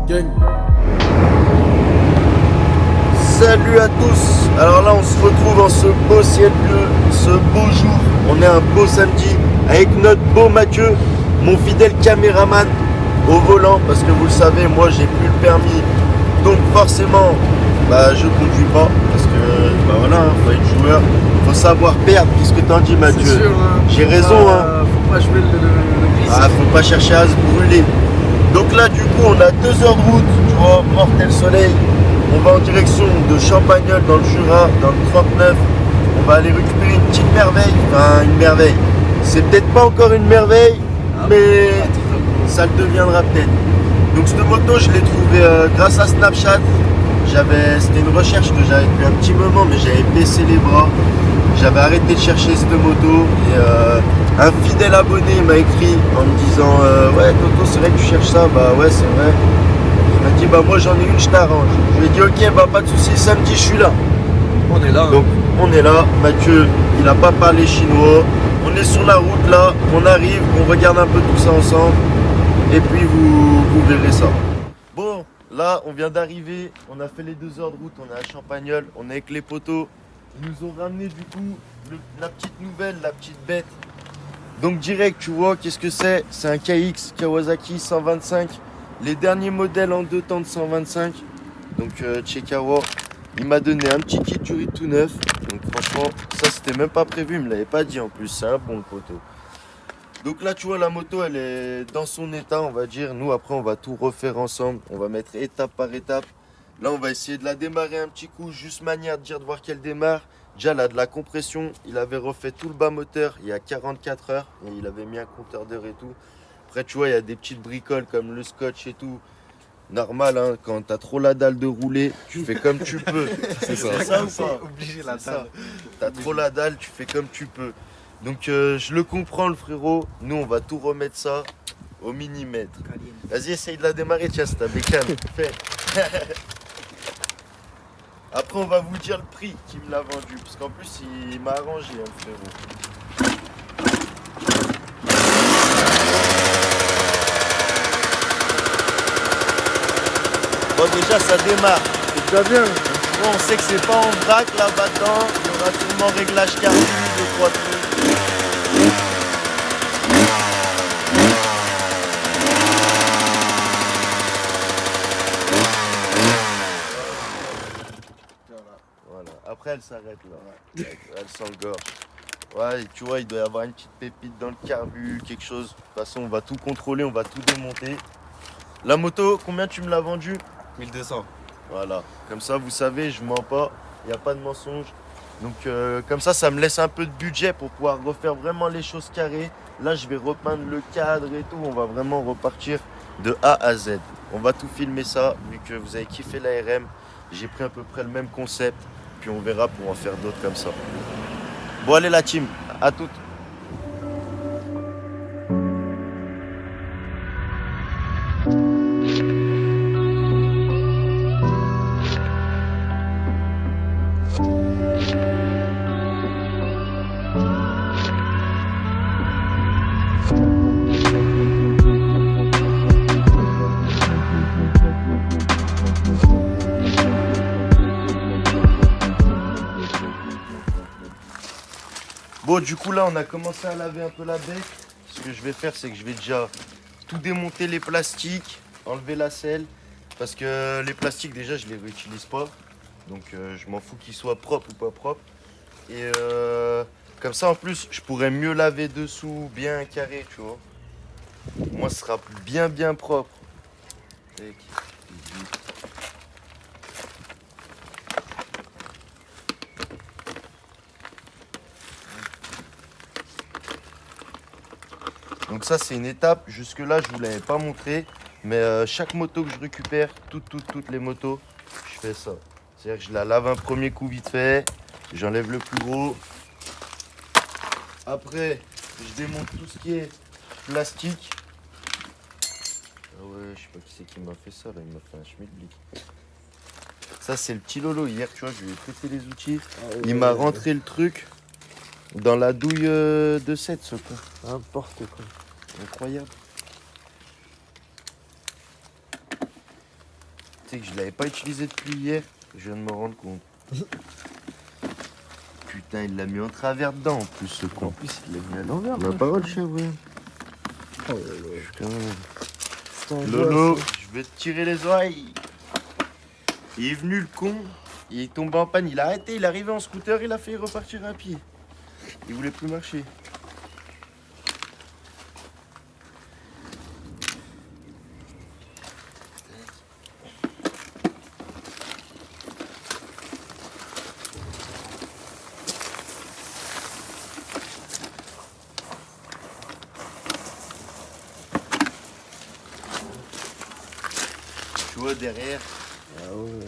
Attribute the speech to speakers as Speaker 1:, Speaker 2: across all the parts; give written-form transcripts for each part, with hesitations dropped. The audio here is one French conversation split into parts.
Speaker 1: Gang.
Speaker 2: Salut à tous. Alors là on se retrouve en ce beau ciel bleu, ce beau jour. On est un beau samedi avec notre beau Mathieu, mon fidèle caméraman au volant, parce que vous le savez, moi j'ai plus le permis. Donc forcément je conduis pas, parce que voilà, faut être joueur, faut savoir perdre. Qu'est-ce que t'en dis Mathieu?
Speaker 1: C'est sûr, hein.
Speaker 2: J'ai raison,
Speaker 1: Faut pas jouer le risque.
Speaker 2: faut pas chercher à se brûler. Donc là du coup on a 2 heures de route, tu vois, mortel soleil. On va en direction de Champagnole dans le Jura, dans le 39. On va aller récupérer une petite merveille, enfin une merveille. C'est peut-être pas encore une merveille, mais ça le deviendra peut-être. Donc cette moto je l'ai trouvée grâce à Snapchat. C'était une recherche que j'avais depuis un petit moment, mais j'avais baissé les bras. J'avais arrêté de chercher cette moto et un fidèle abonné m'a écrit en me disant ouais Toto, c'est vrai que tu cherches ça. Bah ouais, c'est vrai. Il m'a dit moi j'en ai une, je t'arrange. Je lui ai dit ok, pas de soucis, samedi je suis là.
Speaker 1: On est là.
Speaker 2: Donc on est là, Mathieu il n'a pas parlé chinois. On est sur la route là, on arrive, on regarde un peu tout ça ensemble. Et puis vous verrez ça. Bon, là on vient d'arriver, on a fait les 2 heures de route, on est à Champagnole, on est avec les potos. Ils nous ont ramené du coup la petite nouvelle, la petite bête. Donc direct, tu vois, qu'est-ce que c'est? C'est un KX Kawasaki 125. Les derniers modèles en 2 temps de 125. Donc Chekawa, il m'a donné un petit kit Yuri tout neuf. Donc franchement, ça c'était même pas prévu, il me l'avait pas dit en plus, c'est un bon le poteau. Donc là tu vois la moto elle est dans son état on va dire. Nous après on va tout refaire ensemble. On va mettre étape par étape. Là on va essayer de la démarrer un petit coup, juste manière de dire de voir qu'elle démarre. Déjà là de la compression, il avait refait tout le bas moteur il y a 44 heures. Et il avait mis un compteur d'heure et tout. Après tu vois il y a des petites bricoles comme le scotch et tout. Normal hein, quand t'as trop la dalle de rouler, tu fais comme tu peux.
Speaker 1: C'est ça.
Speaker 2: ou pas?
Speaker 1: Obligé la
Speaker 2: C'est
Speaker 1: dalle.
Speaker 2: T'as trop la dalle, tu fais comme tu peux. Donc je le comprends le frérot, nous on va tout remettre ça au millimètre. Vas-y essaye de la démarrer, tiens c'est ta bécane. Fais. Après on va vous dire le prix qu'il me l'a vendu, parce qu'en plus il m'a arrangé hein, le frérot. Bon déjà ça démarre.
Speaker 1: C'est déjà bien.
Speaker 2: Bon, on sait que c'est pas en vrac là-bas-dedans, il y aura sûrement réglage carbu, 2-3 trucs. Voilà, après elle s'arrête là, elle s'engorge. Ouais, tu vois, il doit y avoir une petite pépite dans le carbu, quelque chose. De toute façon, on va tout contrôler, on va tout démonter. La moto, combien tu me l'as vendue?
Speaker 1: 1200.
Speaker 2: Voilà, comme ça vous savez, je mens pas, il n'y a pas de mensonge. Donc comme ça me laisse un peu de budget pour pouvoir refaire vraiment les choses carrées. Là je vais repeindre le cadre et tout, on va vraiment repartir de A à Z. On va tout filmer ça, vu que vous avez kiffé l'ARM. J'ai pris à peu près le même concept, puis on verra pour en faire d'autres comme ça. Bon allez la team, à toutes. Bon du coup là on a commencé à laver un peu la bête. Ce que je vais faire c'est que je vais déjà tout démonter les plastiques, enlever la selle. Parce que les plastiques déjà je les réutilise pas. Donc je m'en fous qu'ils soient propres ou pas propres. Et comme ça en plus je pourrais mieux laver dessous, bien carré tu vois. Moi ce sera bien propre. Tac. Donc ça c'est une étape, jusque là je vous l'avais pas montré, mais chaque moto que je récupère, toutes les motos, je fais ça. C'est-à-dire que je la lave un premier coup vite fait, j'enlève le plus gros. Après je démonte tout ce qui est plastique. Ah ouais, je sais pas qui c'est qui m'a fait ça là, il m'a fait un schmilblick. Ça c'est le petit Lolo, hier tu vois je lui ai prêté les outils, il m'a rentré le truc dans la douille de 7 ce con.
Speaker 1: N'importe quoi.
Speaker 2: Incroyable. Tu sais que je l'avais pas utilisé depuis hier. Je viens de me rendre compte. Putain, il l'a mis en travers dedans en plus, ce con.
Speaker 1: En plus, il l'a mis à l'envers.
Speaker 2: Ma parole, chèvre.
Speaker 1: Oh là là.
Speaker 2: Putain.
Speaker 1: C'est un
Speaker 2: Lolo,
Speaker 1: gosse,
Speaker 2: je vais te tirer les oreilles. Il est venu le con. Il est tombé en panne. Il a arrêté. Il est arrivé en scooter. Il a fait repartir à pied. Il voulait plus marcher. Tu vois derrière,
Speaker 1: Ah ouais.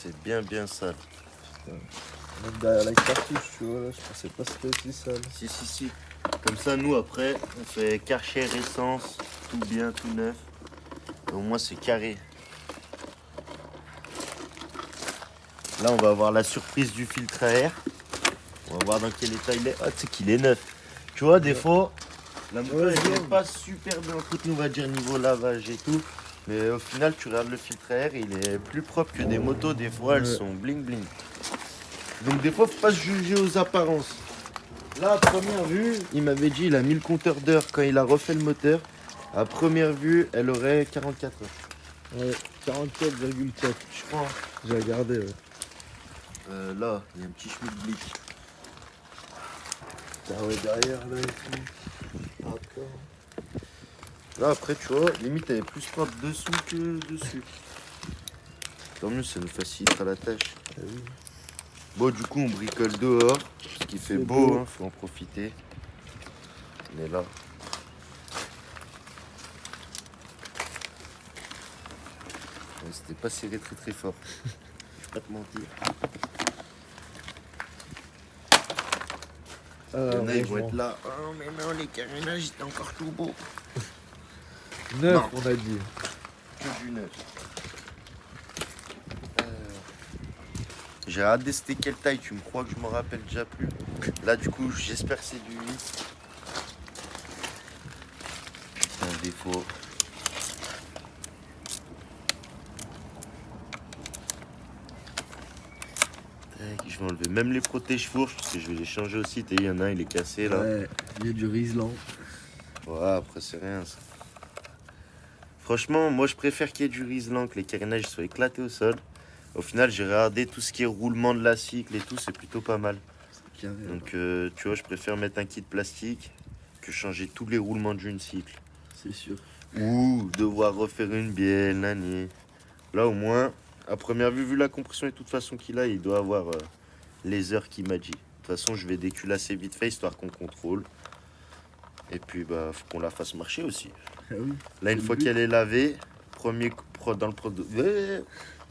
Speaker 2: c'est bien sale.
Speaker 1: Même derrière la cartouche, tu vois, là, je pensais pas que c'était aussi sale.
Speaker 2: Si. Comme ça, nous, après, on fait Karcher, essence, tout bien, tout neuf. Et au moins, c'est carré. Là, on va avoir la surprise du filtre à air. On va voir dans quel état il est. Ah, tu sais qu'il est neuf. Tu vois, des fois, la moto,
Speaker 1: Ouais,
Speaker 2: elle
Speaker 1: ouais.
Speaker 2: n'est pas super bien entretenue, on va dire, niveau lavage et tout. Mais au final, tu regardes le filtre à air, il est plus propre que des motos. Des fois, elles
Speaker 1: Ouais.
Speaker 2: sont bling bling. Donc, des fois, faut pas se juger aux apparences. Là, à première vue, il m'avait dit, il a mis le compteur d'heures quand il a refait le moteur. À première vue, elle aurait 44 heures.
Speaker 1: Ouais, 44,4.
Speaker 2: Je crois.
Speaker 1: J'ai regardé, ouais.
Speaker 2: Là, il y a un petit schmilblick.
Speaker 1: Ah ouais, derrière, là et tout. Encore.
Speaker 2: Là, après, tu vois, limite, elle est plus propre dessous que dessus. Tant mieux, ça nous facilitera la tâche.
Speaker 1: Ah oui.
Speaker 2: Bon, du coup, on bricole dehors, parce qu'il fait
Speaker 1: C'est
Speaker 2: beau,
Speaker 1: beau.
Speaker 2: hein, faut en profiter. On est là. Ouais, c'était pas serré très fort. Je vais pas te mentir.
Speaker 1: Ah,
Speaker 2: Il y en a, ils vont
Speaker 1: franchement.
Speaker 2: être là. Oh, mais non, les carénages, c'était encore tout beau.
Speaker 1: 9,
Speaker 2: Non.
Speaker 1: on a dit.
Speaker 2: Que du neuf. J'ai raté c'était quelle taille, tu me crois que je m'en rappelle déjà plus. Là du coup j'espère que c'est du 8. Putain défaut. Tac, je vais enlever même les protèges fourches parce que je vais les changer aussi. T'as vu, il y en a un il est cassé là.
Speaker 1: Ouais, il y a du Riesland.
Speaker 2: Voilà, après c'est rien ça. Franchement moi je préfère qu'il y ait du Riesland, que les carénages soient éclatés au sol. Au final j'ai regardé tout ce qui est roulement de la cycle et tout, c'est plutôt pas mal.
Speaker 1: Carré, hein.
Speaker 2: Donc tu vois, je préfère mettre un kit plastique que changer tous les roulements d'une cycle.
Speaker 1: C'est sûr.
Speaker 2: Ou devoir refaire une bielle, nani. Là au moins, à première vue, vu la compression et de toute façon qu'il a, il doit avoir les heures qu'il m'a dit. De toute façon, je vais déculasser vite fait histoire qu'on contrôle. Et puis bah faut qu'on la fasse marcher aussi.
Speaker 1: Ah oui.
Speaker 2: Là une
Speaker 1: C'est
Speaker 2: fois
Speaker 1: le but.
Speaker 2: qu'elle est lavée,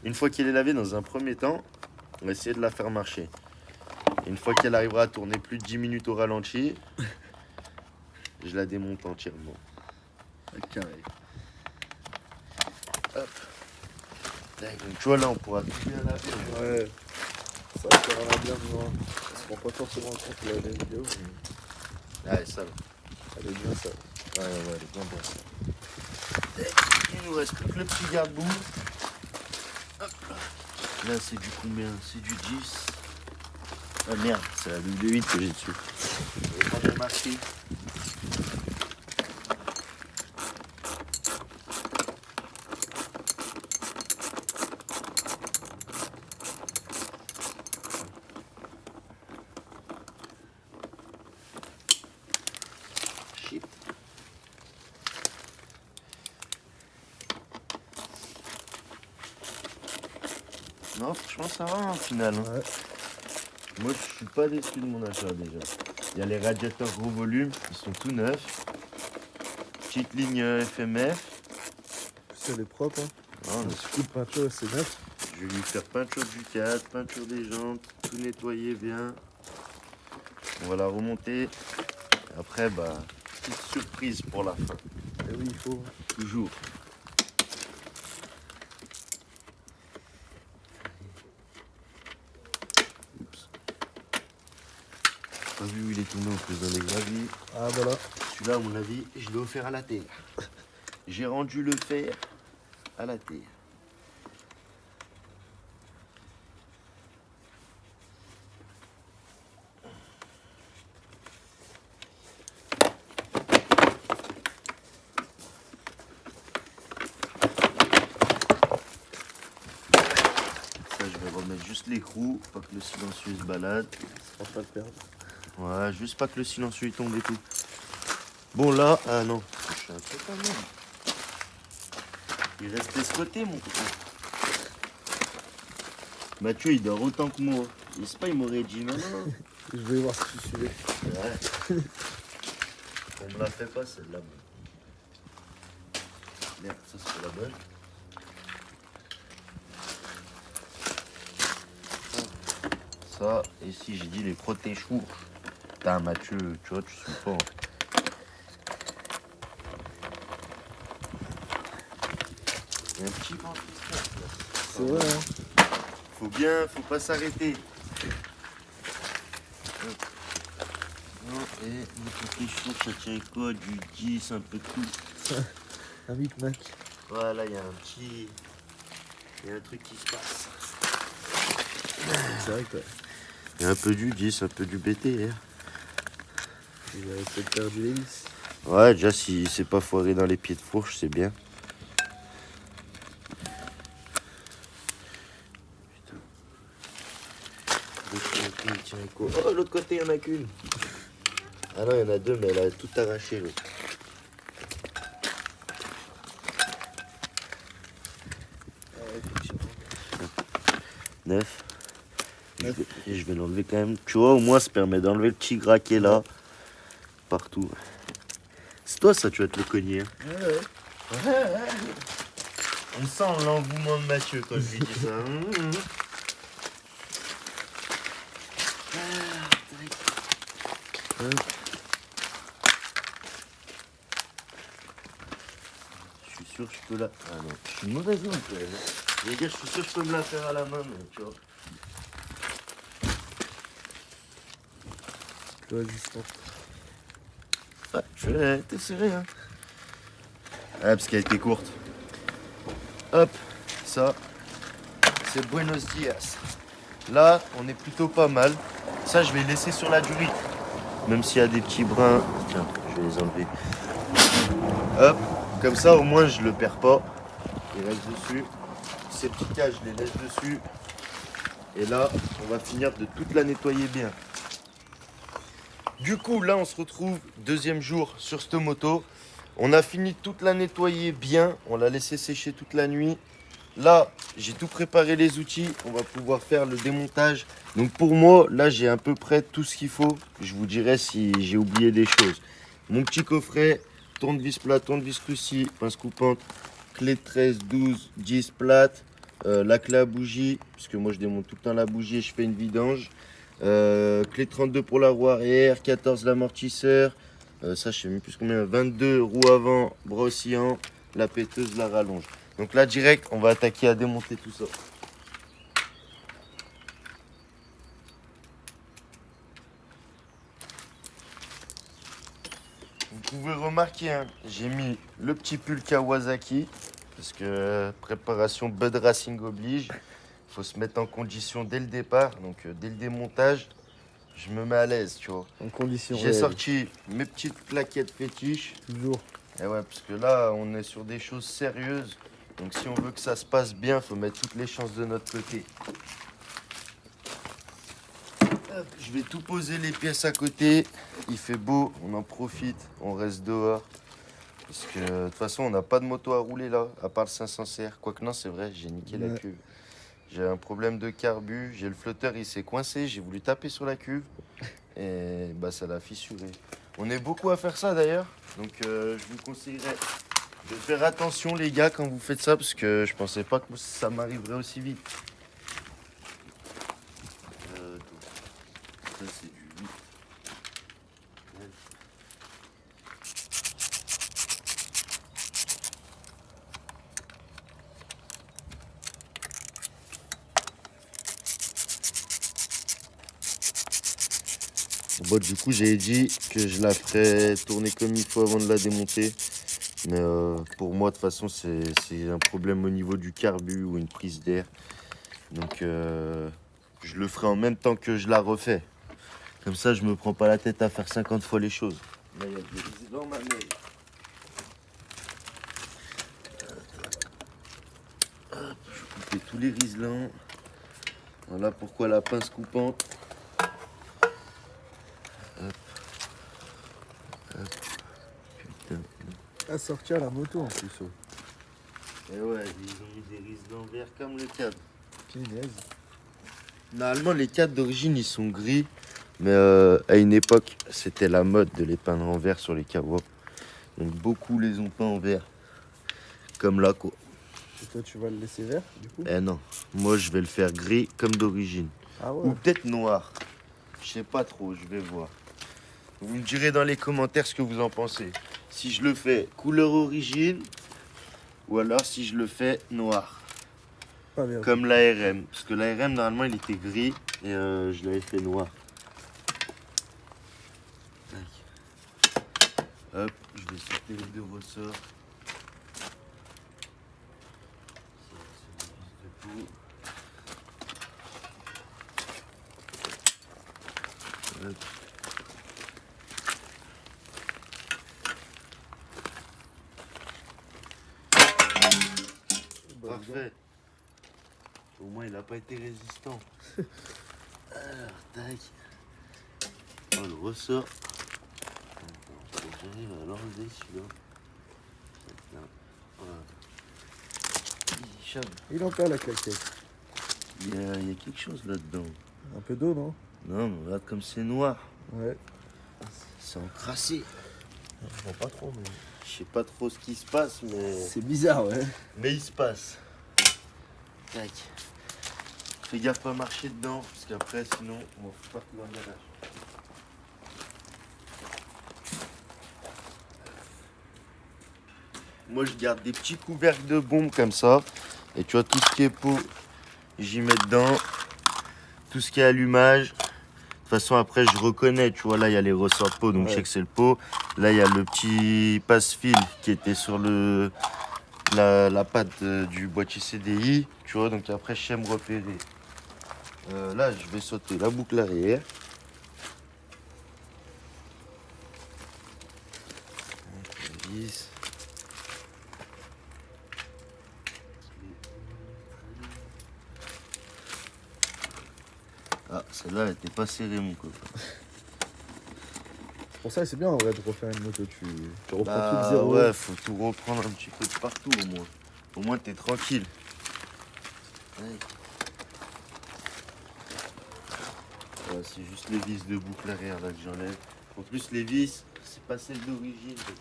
Speaker 2: une fois qu'elle est lavée dans un premier temps, on va essayer de la faire marcher. Une fois qu'elle arrivera à tourner plus de 10 minutes au ralenti, je la démonte entièrement.
Speaker 1: Ah, carré.
Speaker 2: Hop. Tac, donc tu vois là on pourra tout bien laver.
Speaker 1: Ouais. Ça, ça en a bien besoin. On se rend pas forcément compte de la vidéo, mais
Speaker 2: Ah elle est sale.
Speaker 1: elle est bien ça.
Speaker 2: Ouais elle est bien bonne. Tac, il nous reste plus que le petit garde-boue. Hop là. Là c'est du combien? C'est du 10. Ah merde, c'est la bulle de 8 que j'ai dessus. Je vais pas bien marqué. Shit. Non, franchement, ça va au final. Hein.
Speaker 1: Ouais.
Speaker 2: Moi, je suis pas déçu de mon achat déjà. Il y a les radiateurs gros volume, ils sont tout neufs. Petite ligne FMF.
Speaker 1: Ça, elle est propre, hein.
Speaker 2: Oh,
Speaker 1: Un petit coup de peinture, c'est neuf.
Speaker 2: je vais lui faire peinture du cadre, peinture des jantes, tout nettoyer bien. On va la remonter. Après, bah, petite surprise pour la fin.
Speaker 1: Et oui, il faut.
Speaker 2: Toujours. Oups. Pas vu où il est tombé en plus dans les graviers.
Speaker 1: Ah, voilà.
Speaker 2: Celui-là, à mon avis, je l'ai offert à la terre. J'ai rendu le fer à la terre. l'écrou, pas que le silencieux se balade.
Speaker 1: On va pas le perdre.
Speaker 2: Ouais, juste pas que le silencieux il tombe et tout. Bon là, ah non, je suis un peu pas mal. Il reste escoté mon copain. Mathieu il dort autant que moi. C'est pas, il m'aurait dit non, non.
Speaker 1: Je voulais voir si tu suivais.
Speaker 2: Ouais. On me la fait pas celle-là. Merde, ça c'est la bonne. Ça, et ici j'ai dit les protège-fourches. Putain Mathieu, tu vois, tu suis pas. Il y a un petit vent qui se passe, là.
Speaker 1: C'est vrai, hein.
Speaker 2: Faut pas s'arrêter. Non, et les protège-fourches, ça tient quoi? Du 10, un peu de tout.
Speaker 1: Un Micmac.
Speaker 2: Voilà, il y a un petit... Il y a un truc qui se passe.
Speaker 1: C'est vrai que
Speaker 2: Il y a un peu du 10, un peu du BT. Hein.
Speaker 1: il avait peut-être perdu les vis.
Speaker 2: Ouais, déjà, si c'est pas foiré dans les pieds de fourche, c'est bien. Oh, l'autre côté, il y en a qu'une. Ah non, il y en a deux, mais elle a tout arraché, l'autre. Neuf. Et je vais l'enlever quand même. Tu vois, au moins, ça permet d'enlever le petit gras qui est là. Partout. C'est toi, ça, tu vas te le cogner. Hein.
Speaker 1: Ouais.
Speaker 2: On sent l'engouement de Mathieu quand je lui dis ça. Je suis sûr que je peux la... Ah non, je suis une mauvaise langue quand même. Les gars, je suis sûr que je peux me la faire à la main, mais tu vois.
Speaker 1: Toi, juste.
Speaker 2: Ouais, je vais t'essayer, hein. Ah, parce qu'elle était courte. Hop, ça, c'est Buenos Dias. Là, on est plutôt pas mal. Ça, je vais laisser sur la durite. Même s'il y a des petits brins. Tiens, je vais les enlever. Hop, comme ça, au moins, je le perds pas. Il reste dessus. Ces petits cas, je les laisse dessus. Et là, on va finir de toute la nettoyer bien. Du coup, là, on se retrouve deuxième jour sur cette moto. On a fini de toute la nettoyer bien. On l'a laissé sécher toute la nuit. Là, j'ai tout préparé les outils. On va pouvoir faire le démontage. Donc pour moi, là, j'ai à peu près tout ce qu'il faut. Je vous dirai si j'ai oublié des choses. Mon petit coffret, tournevis plat, tournevis roussi, pince coupante, clé de 13, 12, 10 plate, la clé à bougie, parce que moi je démonte tout le temps la bougie et je fais une vidange. Clé 32 pour la roue arrière, 14 l'amortisseur, ça je sais même plus combien, 22 roues avant, bras oscillant, la péteuse, la rallonge. Donc là direct on va attaquer à démonter tout ça. Vous pouvez remarquer, hein, j'ai mis le petit pull Kawasaki, parce que préparation Bud Racing oblige. Il faut se mettre en condition dès le départ, donc dès le démontage, je me mets à l'aise, tu vois.
Speaker 1: En condition
Speaker 2: J'ai
Speaker 1: réelle.
Speaker 2: sorti mes petites plaquettes fétiches.
Speaker 1: Toujours.
Speaker 2: Et ouais, parce que là, on est sur des choses sérieuses. Donc si on veut que ça se passe bien, il faut mettre toutes les chances de notre côté. Hop, je vais tout poser les pièces à côté. Il fait beau, on en profite, on reste dehors. Parce que de toute façon, on n'a pas de moto à rouler là, à part le 500 CR. Quoique non, c'est vrai, j'ai niqué la
Speaker 1: Ouais.
Speaker 2: cuve. J'ai un problème de carbu, j'ai le flotteur, il s'est coincé, j'ai voulu taper sur la cuve. Et bah ça l'a fissuré. On est beaucoup à faire ça d'ailleurs. Donc je vous conseillerais de faire attention les gars quand vous faites ça. Parce que je pensais pas que ça m'arriverait aussi vite. Ça c'est du 8. Bon, du coup, j'ai dit que je la ferais tourner comme il faut avant de la démonter. Mais pour moi, de toute façon, c'est un problème au niveau du carbu ou une prise d'air. Donc, je le ferai en même temps que je la refais. Comme ça, je me prends pas la tête à faire 50 fois les choses. Là, il y a des riselants, ma mère. Hop, je vais couper tous les riselants. Voilà pourquoi la pince coupante. Hop. Hop. Putain.
Speaker 1: À sortir la moto en plus. Oh.
Speaker 2: Et ouais, ils ont mis des risses d'envers comme le cadre.
Speaker 1: Punaise.
Speaker 2: Normalement, les cadres d'origine, ils sont gris. Mais à une époque, c'était la mode de les peindre en vert sur les cabots. Donc beaucoup les ont peints en vert. Comme là, quoi.
Speaker 1: Et toi, tu vas le laisser vert, du coup?
Speaker 2: Eh non, moi je vais le faire gris comme d'origine.
Speaker 1: Ah
Speaker 2: Ou
Speaker 1: ouais.
Speaker 2: peut-être noir. Je sais pas trop, je vais voir. Vous me direz dans les commentaires ce que vous en pensez. Si je le fais couleur origine, ou alors si je le fais noir.
Speaker 1: Pas vert.
Speaker 2: Comme l'ARM. Parce que l'ARM, normalement, il était gris et je l'avais fait noir. Tac. Hop, je vais sauter les deux ressorts. Hop. Parfait. Au moins, il n'a pas été résistant. Alors, tac. Oh, le ressort. Attends, j'arrive à l'enlever celui-là. Voilà. Il chape.
Speaker 1: Il en perd la calquette.
Speaker 2: Il y a quelque chose là-dedans.
Speaker 1: Un peu d'eau, non?
Speaker 2: Non, mais regarde comme c'est noir.
Speaker 1: Ouais.
Speaker 2: C'est encrassé.
Speaker 1: Je vois pas trop, mais...
Speaker 2: Je sais pas trop ce qui se passe, mais...
Speaker 1: C'est bizarre, ouais.
Speaker 2: Mais il se passe. Tac. Fais gaffe pas marcher dedans, parce qu'après, sinon, on va foutre partout dans le garage. Moi, je garde des petits couvercles de bombes comme ça. Et tu vois, tout ce qui est pot, j'y mets dedans. Tout ce qui est allumage. De toute façon, après, je reconnais, tu vois, là, il y a les ressorts de pot, donc je sais que c'est le pot. Là, il y a le petit passe-fil qui était sur la patte du boîtier CDI, tu vois, donc après, je sais me repérer. Là, je vais sauter la boucle arrière. La vis. Ah, celle-là, elle était pas serrée, mon copain.
Speaker 1: Pour ça, c'est bien en vrai de refaire une moto. Tu reprends tout de
Speaker 2: Bah
Speaker 1: zéro.
Speaker 2: ouais, faut tout reprendre un petit peu de partout au moins. Au moins, t'es tranquille. Ouais. Ouais, c'est juste les vis de boucle arrière là que j'enlève. En plus, les vis, c'est pas celle d'origine, donc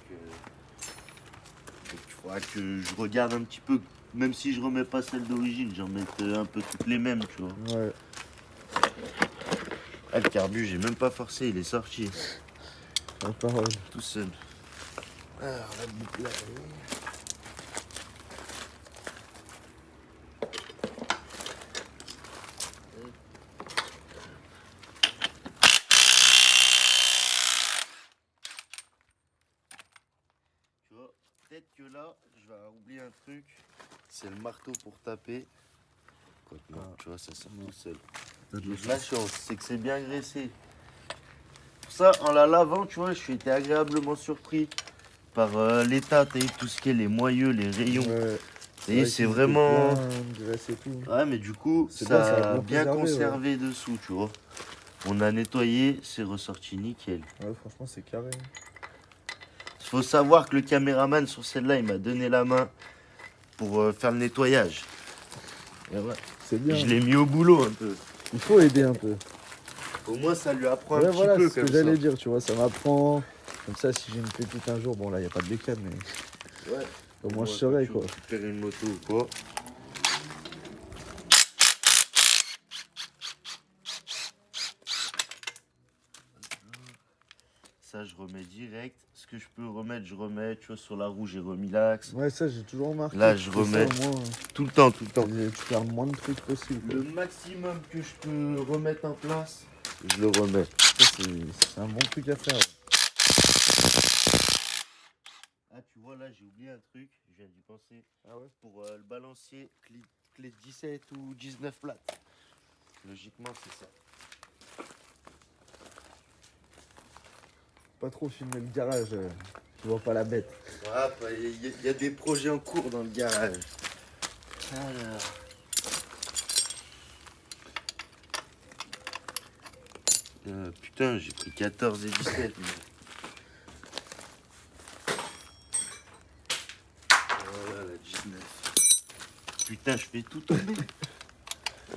Speaker 2: il faudra que je regarde un petit peu. Même si je remets pas celle d'origine, j'en mets un peu toutes les mêmes, tu vois.
Speaker 1: Ouais.
Speaker 2: Ah, le carbu, j'ai même pas forcé, il est sorti.
Speaker 1: La parole.
Speaker 2: Tout seul. Alors, la boucle arrière. Tu vois, peut-être que là, je vais oublier un truc. C'est le marteau pour taper. Quoi que non, tu vois, ça sort tout seul. La chance, c'est que c'est bien graissé. Pour ça, en la lavant, tu vois, je suis été agréablement surpris par l'état, t'as vu, tout ce qui est les moyeux, les rayons.
Speaker 1: Ouais.
Speaker 2: Et c'est vraiment...
Speaker 1: De graisse et tout.
Speaker 2: Ouais, mais du coup,
Speaker 1: C'est
Speaker 2: ça
Speaker 1: bien, ça a
Speaker 2: a
Speaker 1: bien
Speaker 2: bien
Speaker 1: préservé,
Speaker 2: conservé dessous, tu vois. On a nettoyé, c'est ressorti nickel.
Speaker 1: Ouais, franchement, c'est carré.
Speaker 2: Il faut savoir que le caméraman sur celle-là, il m'a donné la main pour faire le nettoyage. Et ouais.
Speaker 1: C'est bien.
Speaker 2: Je l'ai mis au boulot un peu.
Speaker 1: Il faut aider un peu.
Speaker 2: Au moins, ça lui apprend
Speaker 1: Ouais,
Speaker 2: un petit
Speaker 1: voilà,
Speaker 2: peu
Speaker 1: c'est ce
Speaker 2: comme
Speaker 1: que
Speaker 2: ça.
Speaker 1: j'allais dire, tu vois, ça m'apprend. Comme ça, si j'ai une pépite un jour, bon là, il n'y a pas de bécane, mais
Speaker 2: Ouais.
Speaker 1: au moins je saurais,
Speaker 2: tu
Speaker 1: quoi.
Speaker 2: récupères une moto ou quoi. Ça, je remets direct. Ce que je peux remettre, je remets. Tu vois, sur la roue, j'ai remis l'axe.
Speaker 1: Ouais, ça, j'ai toujours remarqué.
Speaker 2: Là, je
Speaker 1: Que
Speaker 2: remets.
Speaker 1: ça, au moins,
Speaker 2: Tout le temps, tout le temps.
Speaker 1: tu perds le moins de trucs possible, quoi.
Speaker 2: Le maximum que je peux remettre en place, je le remets.
Speaker 1: Ça, c'est un bon truc à faire.
Speaker 2: Ah, tu vois, là, j'ai oublié un truc. Je viens d'y penser.
Speaker 1: Ah ouais?
Speaker 2: Pour le balancier, clé 17 ou 19 plates. Logiquement, c'est ça.
Speaker 1: Pas trop filmer le garage, tu vois pas la bête.
Speaker 2: Il y a des projets en cours dans le garage. Alors. Putain, j'ai pris 14 et 17. Voilà la 19. Putain, je fais tout tomber.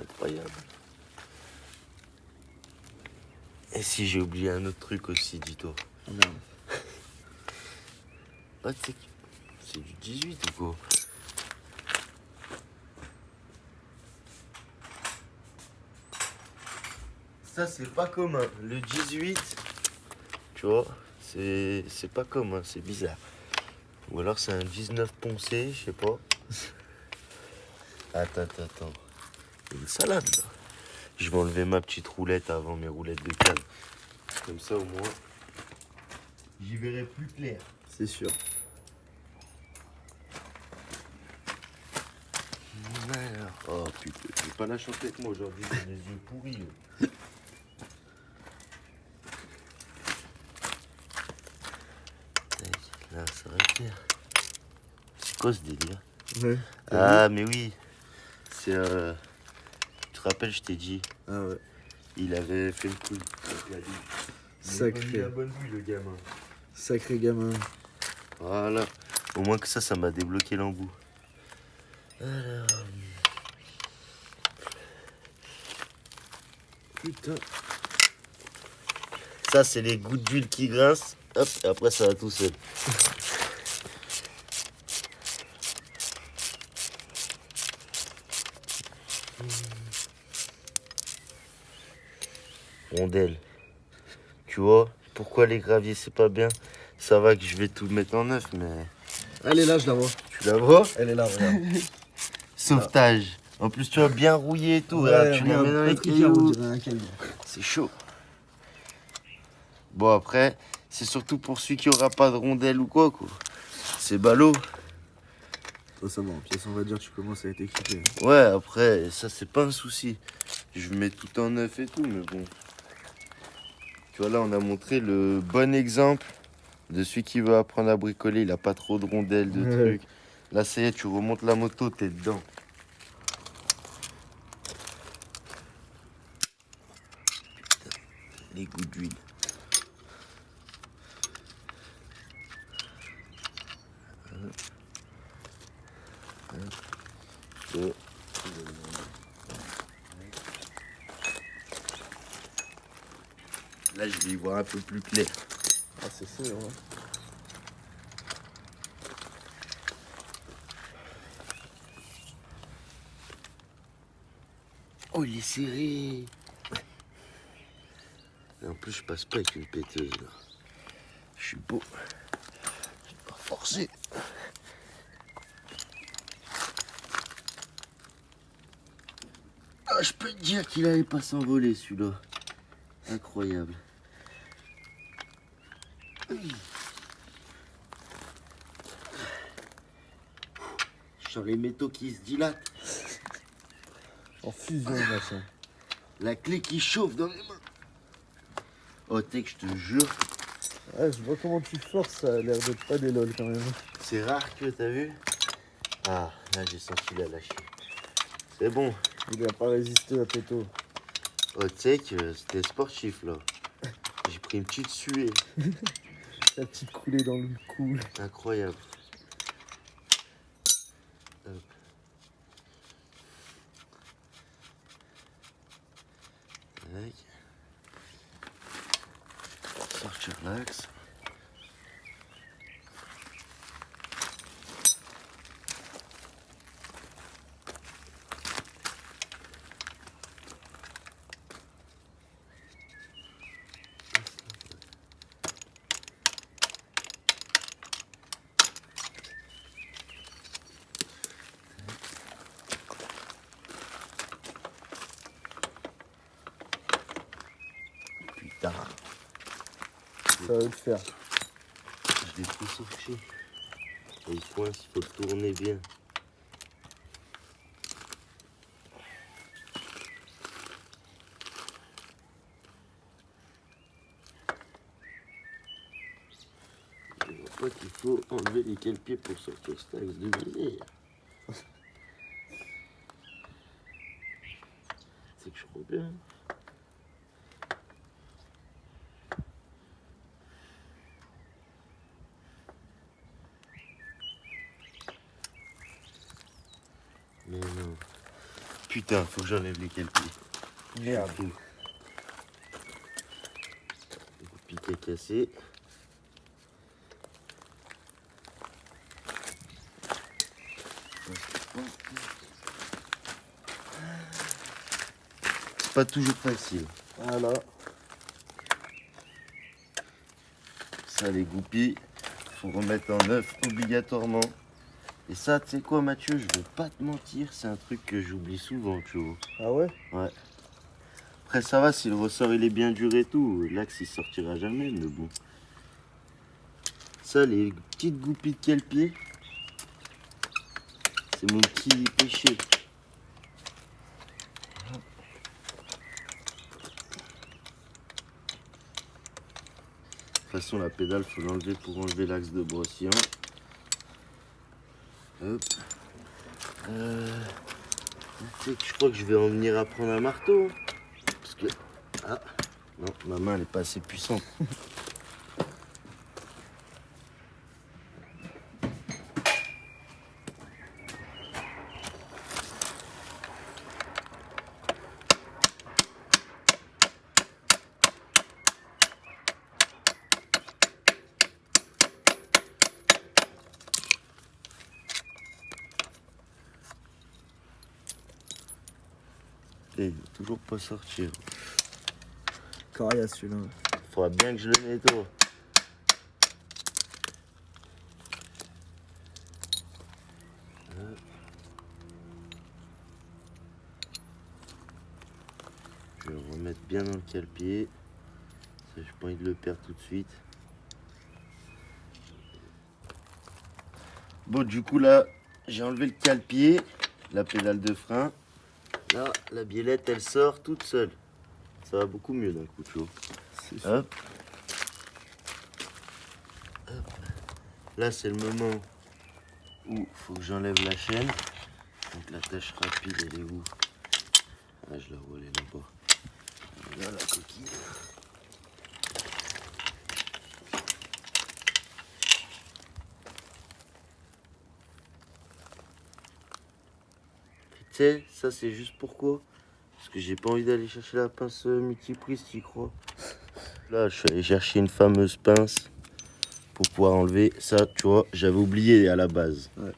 Speaker 2: Incroyable. Et si j'ai oublié un autre truc aussi, dis-toi.
Speaker 1: Oh merde.
Speaker 2: Ah, tu sais que c'est du 18 ou quoi? Ça, c'est pas commun. Le 18, tu vois, c'est pas commun, c'est bizarre. Ou alors c'est un 19 poncé, je sais pas. Attends. Il y a une salade là. Je vais enlever ma petite roulette avant mes roulettes de canne. Comme ça au moins, j'y verrai plus clair.
Speaker 1: C'est sûr.
Speaker 2: Alors, oh putain, je vais pas la chanter avec moi aujourd'hui, j'ai les yeux pourris. Là. Là, ça va le faire. C'est quoi ce délire?
Speaker 1: Ouais.
Speaker 2: Ah, mais oui. C'est. Tu te rappelles, je t'ai dit,
Speaker 1: Ah ouais.
Speaker 2: il avait fait le coup avec la ligne.
Speaker 1: Sacré.
Speaker 2: Il a bonne vue, le gamin.
Speaker 1: Sacré gamin.
Speaker 2: Voilà. Au moins que ça m'a débloqué l'embout. Alors. Putain. Ça, c'est les gouttes d'huile qui grincent. Hop, et après, ça va tout seul. Rondelle. Tu vois, pourquoi les graviers, c'est pas bien? Ça va que je vais tout mettre en neuf, mais...
Speaker 1: Elle est là, je la vois.
Speaker 2: Tu la vois?
Speaker 1: Elle est là, regarde.
Speaker 2: Sauvetage. En plus, tu vois, bien rouillé et tout.
Speaker 1: Ouais,
Speaker 2: Regarde, tu la
Speaker 1: regarde,
Speaker 2: mets dans les
Speaker 1: Patricia, on
Speaker 2: cailloux.
Speaker 1: dirait un caillou.
Speaker 2: C'est chaud. Bon, après, c'est surtout pour celui qui aura pas de rondelle ou quoi. C'est ballot.
Speaker 1: Toi, ça va. En pièce, on va dire, tu commences à être équipé.
Speaker 2: Ouais, après, ça, c'est pas un souci. Je mets tout en neuf et tout, mais bon. Tu vois, là, on a montré le bon exemple de celui qui veut apprendre à bricoler. Il a pas trop de rondelles, de
Speaker 1: Ouais.
Speaker 2: trucs. Là, ça y est, tu remontes la moto, t'es dedans. Putain, les gouttes d'huile. Là, je vais y voir un peu plus clair.
Speaker 1: Ah, c'est sûr, ouais.
Speaker 2: Oh, il est serré. Et en plus, je passe pas avec une péteuse, là. Je suis beau. Je vais pas forcer. Ah, je peux te dire qu'il allait pas s'envoler, celui-là. Incroyable. Je sens les métaux qui se dilatent.
Speaker 1: En fusion, machin.
Speaker 2: La clé qui chauffe dans les mains. Oh, t'es que je te jure,
Speaker 1: Ouais, je vois comment tu forces, ça a l'air d'être pas des lol quand même.
Speaker 2: c'est rare que t'as vu. Ah, là j'ai senti la lâcher. C'est bon.
Speaker 1: Il a pas résisté à Péto.
Speaker 2: Oh, tu sais que c'était sportif là. J'ai pris une petite suée.
Speaker 1: La petite coulée dans le cou.
Speaker 2: Incroyable. Hop. Tac. Sortir l'axe. Putain,
Speaker 1: Ça va le faire.
Speaker 2: je l'ai trop sorti. Et il coince, il faut le tourner bien. Je vois pas qu'il faut enlever les cale-pieds pour sortir cet axe de misère. C'est que je crois bien. Putain, faut que j'enlève les calpiers.
Speaker 1: Merde.
Speaker 2: Le piquet cassé. C'est pas toujours facile.
Speaker 1: Voilà.
Speaker 2: Ça, les goupilles, faut remettre en neuf obligatoirement. Et ça, tu sais quoi, Mathieu, je vais pas te mentir, c'est un truc que j'oublie souvent, tu vois.
Speaker 1: Ah ouais?
Speaker 2: Ouais. Après, ça va, si le ressort il est bien dur et tout, l'axe il sortira jamais, mais bon. Ça, les petites goupilles de calpier, c'est mon petit péché. De toute façon, la pédale, faut l'enlever pour enlever l'axe de brossillon. Hop. Tu sais que je crois que je vais en venir à prendre un marteau. Parce que... Ah, non, ma main, elle est pas assez puissante. Et il veut toujours pas sortir.
Speaker 1: Coriace celui-là.
Speaker 2: Faudra bien que je le nettoie. Je vais le remettre bien dans le calpier. Ça, j'ai pas envie de le perdre tout de suite. Bon, du coup, là, j'ai enlevé le calpier, la pédale de frein. Là, la biellette, elle sort toute seule. Ça va beaucoup mieux d'un coup, tu vois. Hop. Hop. Là, c'est le moment où il faut que j'enlève la chaîne. Donc, la tâche rapide, elle est où? Ah, je la vois, elle est là-bas. Là, la coquille. Tu sais, ça, c'est juste pourquoi? Parce que j'ai pas envie d'aller chercher la pince multiprise, tu crois? Là, je suis allé chercher une fameuse pince pour pouvoir enlever ça, tu vois. J'avais oublié à la base.
Speaker 1: Ouais.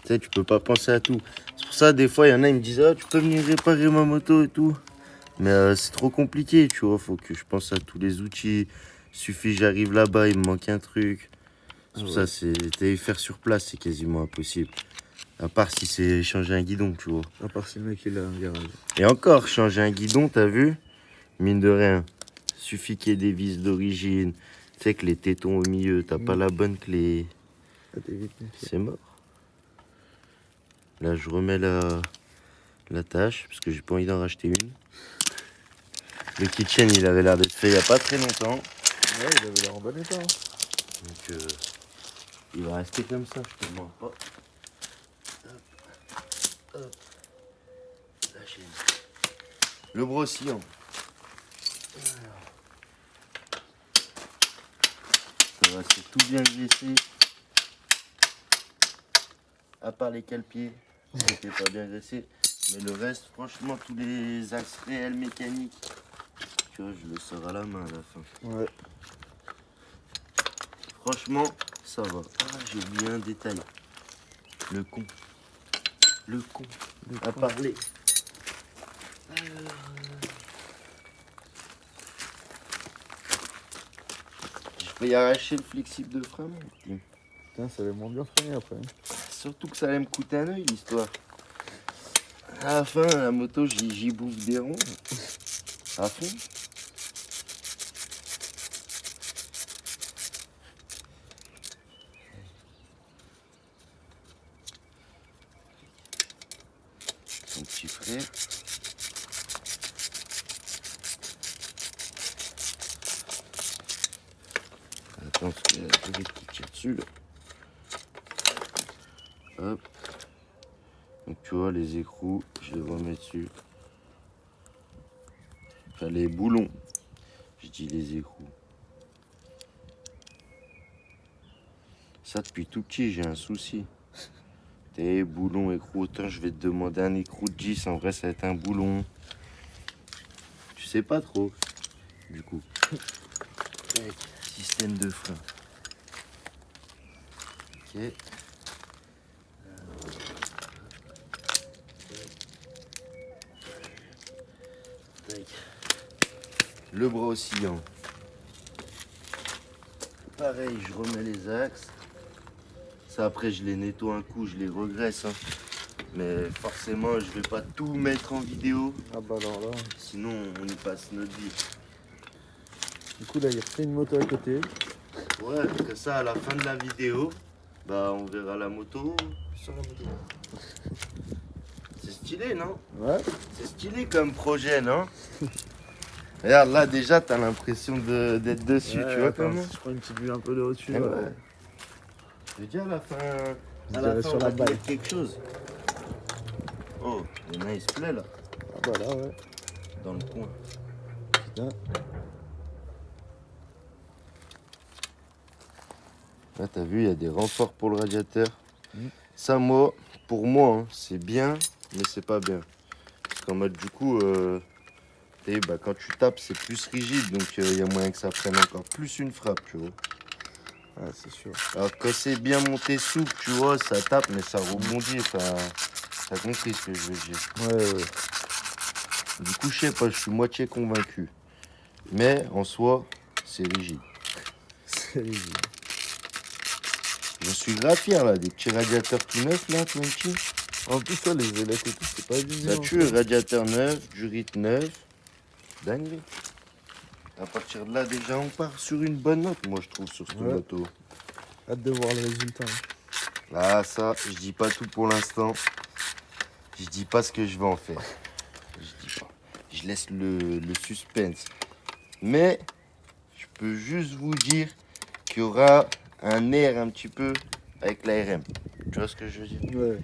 Speaker 2: Tu sais, tu peux pas penser à tout. C'est pour ça, des fois, il y en a, ils me disent, ah, tu peux venir réparer ma moto et tout. Mais c'est trop compliqué, tu vois. Faut que je pense à tous les outils. Il suffit, j'arrive là-bas, il me manque un truc. C'est pour ça, c'est faire sur place, c'est quasiment impossible. À part si c'est changer un guidon, tu vois.
Speaker 1: À part si le mec il a un garage.
Speaker 2: Et encore, changer un guidon, t'as vu? Mine de rien. Suffit qu'il y ait des vis d'origine. Tu sais que les tétons au milieu, t'as pas la bonne clé.
Speaker 1: Ah, t'es vite méfiant.
Speaker 2: C'est mort. Là, je remets la tâche, parce que j'ai pas envie d'en racheter une. Le kitchen, il avait l'air d'être fait il y a pas très longtemps.
Speaker 1: Ouais, il avait l'air en bon état. Hein.
Speaker 2: Donc, il va rester comme ça, je te mens pas. Hop, hop. La chaîne. Le brossillon. Ça va, c'est tout bien graissé. À part les calpiers, c'était pas bien graissé. Mais le reste, franchement, tous les axes réels mécaniques, tu vois, je le sors à la main à la fin.
Speaker 1: Ouais.
Speaker 2: Franchement, ça va. Ah, j'ai oublié un détail. Le con. Le con. À parler. Je peux y arracher le flexible de frein, mon petit.
Speaker 1: Putain, ça allait moins bien freiner après.
Speaker 2: Surtout que ça allait me coûter un œil, l'histoire. À la fin, la moto, j'y bouffe des ronds. À fond. Son petit frère. Attends, parce qu'il y a la télé qui tire dessus, là. Hop. Donc tu vois, les écrous, je les remets dessus. Enfin, les boulons. Je dis les écrous. Ça, depuis tout petit, j'ai un souci. T'es boulon, écrou. Autant je vais te demander un écrou de 10. En vrai, ça va être un boulon. Tu sais pas trop. Du coup. Tac, système de frein. Ok. Tac. Le bras oscillant. Pareil, je remets les axes. Ça, après, je les nettoie un coup, je les regraisse. Hein. Mais forcément, je vais pas tout mettre en vidéo.
Speaker 1: Ah bah alors là.
Speaker 2: Sinon, on y passe notre vie.
Speaker 1: Du coup là il refait une moto à côté.
Speaker 2: Ouais, parce que ça, à la fin de la vidéo, bah, on verra la moto sur la moto. C'est stylé, non?
Speaker 1: Ouais.
Speaker 2: C'est stylé comme projet, non? Regarde, là, déjà, t'as l'impression d'être dessus,
Speaker 1: Ouais,
Speaker 2: tu vois
Speaker 1: attends,
Speaker 2: comment?
Speaker 1: si je prends une petite vue un peu de au-dessus.
Speaker 2: Ouais.
Speaker 1: Ouais.
Speaker 2: Je veux dire, à la fin,
Speaker 1: Je
Speaker 2: à
Speaker 1: dirais
Speaker 2: la fin
Speaker 1: sur
Speaker 2: on
Speaker 1: la
Speaker 2: va te
Speaker 1: balle.
Speaker 2: mettre quelque chose. Oh, il y en a, il se plaît, là,
Speaker 1: Ah bah là ouais.
Speaker 2: dans le coin.
Speaker 1: Putain.
Speaker 2: Là, t'as vu, il y a des renforts pour le radiateur.
Speaker 1: Mm.
Speaker 2: Ça, pour moi, hein, c'est bien, mais c'est pas bien. Parce qu'en mode, du coup, bah, quand tu tapes, c'est plus rigide, donc il y a moyen que ça prenne encore plus une frappe, tu vois.
Speaker 1: Ouais, c'est sûr.
Speaker 2: Alors, quand c'est bien monté souple, tu vois, ça tape, mais ça rebondit. T'as compris ce que je veux dire.
Speaker 1: Ouais.
Speaker 2: Du coup, je sais pas, je suis moitié convaincu. Mais, en soi, c'est rigide.
Speaker 1: C'est rigide.
Speaker 2: Je suis grave fier, là, des petits radiateurs tout neufs, là, Twenty.
Speaker 1: En plus ça les ailettes et tout, c'est pas abîmé.
Speaker 2: Ça tue, radiateur neuf, du rythme neuf. Dingue. À partir de là, déjà, on part sur une bonne note, moi, je trouve, sur cette
Speaker 1: Ouais.
Speaker 2: moto.
Speaker 1: Hâte de voir le résultat.
Speaker 2: Ah, ça, je dis pas tout pour l'instant. Je dis pas ce que je vais en faire. Je dis pas. Je laisse le suspense. Mais, je peux juste vous dire qu'il y aura un air un petit peu avec l'ARM. Tu vois ce que je veux dire?
Speaker 1: Ouais.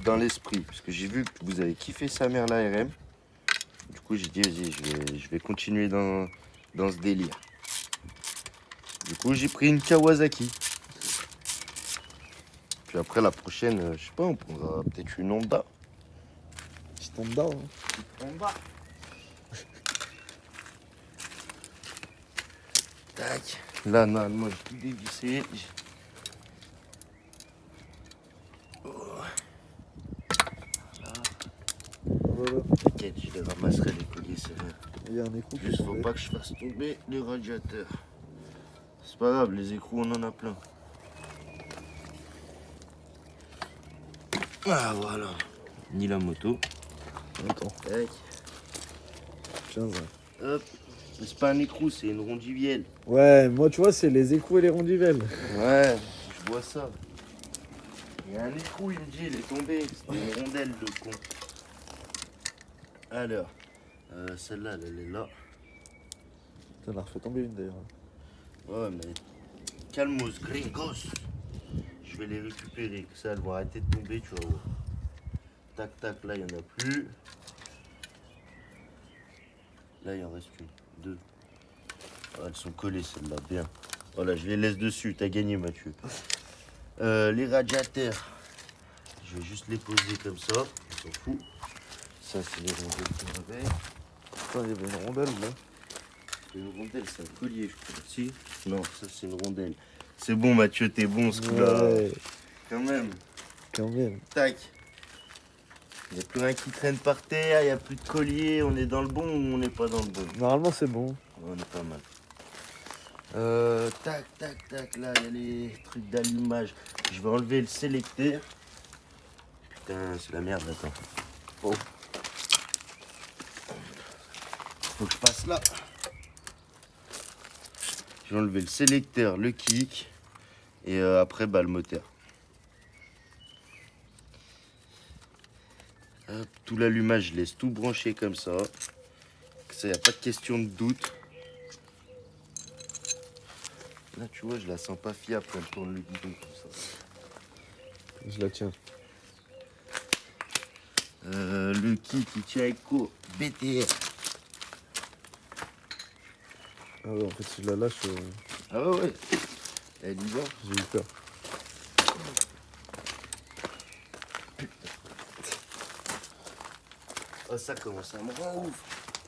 Speaker 2: Dans l'esprit. Parce que j'ai vu que vous avez kiffé sa mère l'ARM. Du coup, j'ai dit, vas-y, je vais continuer dans ce délire. Du coup, j'ai pris une Kawasaki. Puis après, la prochaine, je sais pas, on prendra peut-être une Honda.
Speaker 1: Petit Honda. Hein.
Speaker 2: Honda. Tac. Là, normalement, j'ai tout dévissé.
Speaker 1: Voilà.
Speaker 2: T'inquiète, je les ramasserai les colliers, c'est rien.
Speaker 1: Il y a un écrou qui est
Speaker 2: Juste, faut
Speaker 1: tombé.
Speaker 2: pas que je fasse tomber le radiateur. C'est pas grave, les écrous, on en a plein. Ah, voilà. Ni la moto.
Speaker 1: Attends.
Speaker 2: Tac.
Speaker 1: Tiens, ça.
Speaker 2: Hop. Mais c'est pas un écrou, c'est une rondivielle.
Speaker 1: Ouais, moi tu vois, c'est les écrous et les rondivelles.
Speaker 2: Ouais, je vois ça. Il y a un écrou, il me dit, il est tombé. C'était une rondelle de con. Alors, celle-là, elle est là.
Speaker 1: T'en as refait tomber une d'ailleurs.
Speaker 2: Ouais, mais calmos, gringos. Je vais les récupérer, que ça, elles vont arrêter de tomber, tu vois. Ouais. Tac, tac, là, il n'y en a plus. Là, il en reste une, deux. Ah, elles sont collées, celles-là, bien. Voilà, je les laisse dessus, t'as gagné, Mathieu. Les radiateurs, je vais juste les poser comme ça, on s'en fout. Ça, c'est les rondelles qu'on avait.
Speaker 1: Putain, il y avait une rondelle là.
Speaker 2: Une rondelle, c'est un collier, je crois. Si? Non, ça, c'est une rondelle. C'est bon, Mathieu, t'es bon, ce coup-là.
Speaker 1: Ouais,
Speaker 2: Quand même.
Speaker 1: quand même.
Speaker 2: Tac. Il n'y a plus rien qui traîne par terre, il n'y a plus de collier. On est dans le bon ou on n'est pas dans le bon?
Speaker 1: Normalement c'est bon.
Speaker 2: On est pas mal. Tac, tac, tac. Là, il y a les trucs d'allumage. Je vais enlever le sélecteur. Putain, c'est la merde, attends. Oh. Faut que je passe là. Je vais enlever le sélecteur, le kick. Et après, bah, le moteur. Hop, tout l'allumage, je laisse tout brancher comme ça. Ça, y a pas de question de doute. Là, tu vois, je la sens pas fiable quand elle tourne le guidon comme ça.
Speaker 1: Je la tiens.
Speaker 2: Le kit Ichaeko BTR.
Speaker 1: Ah ouais, en fait si je la lâche,
Speaker 2: Ah ouais, elle y va.
Speaker 1: j'ai eu peur.
Speaker 2: Oh, ça commence à me rendre ouf.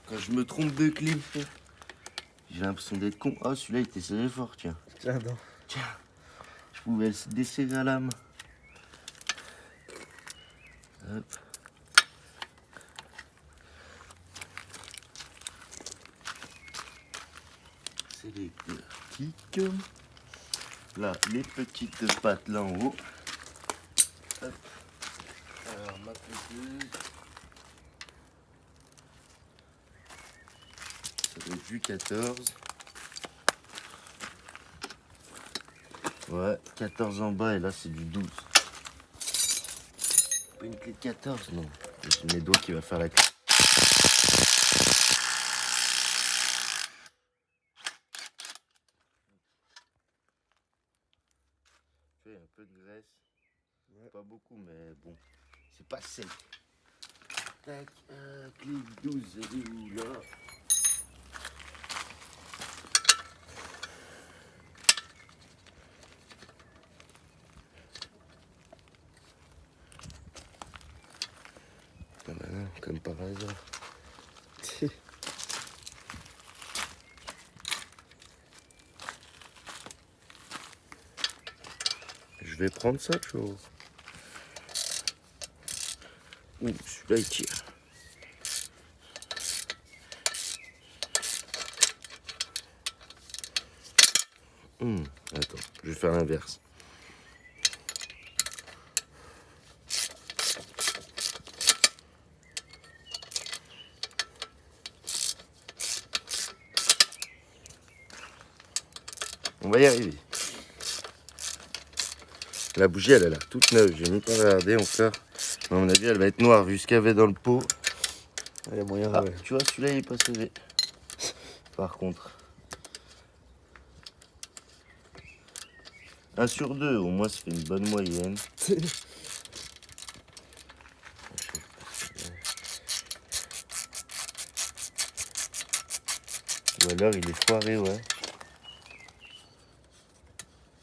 Speaker 2: Quand je me trompe de clé, j'ai l'impression d'être con. Oh, celui-là, il était serré fort, tiens.
Speaker 1: Tiens, non.
Speaker 2: Tiens, je pouvais le desserrer à la main. Hop. Sélecteur kick. Là, les petites pattes là en haut. Hop. Alors, ma poseuse. Ça doit être du 14. Ouais, 14 en bas et là c'est du 12. Pas une clé de 14, non. C'est mes doigts qui va faire la clé. Tu vois, un peu de graisse. Ouais. Pas beaucoup, mais bon. C'est pas sec. Tac, clé 12, elle est où là? Ah bah non, comme par hasard. Je vais prendre ça, tu vois. Ouh, celui-là il tire. Attends, je vais faire l'inverse. On va y arriver. La bougie, elle a l'air toute neuve. J'ai même pas regardé encore. Mais à mon avis, elle va être noire vu ce qu'il y avait dans le pot.
Speaker 1: Il y a moyen,
Speaker 2: Ah,
Speaker 1: ouais.
Speaker 2: tu vois, celui-là, il est pas serré. Par contre. 1 sur 2, au moins, ça fait une bonne moyenne. Ou alors, il est foiré, ouais.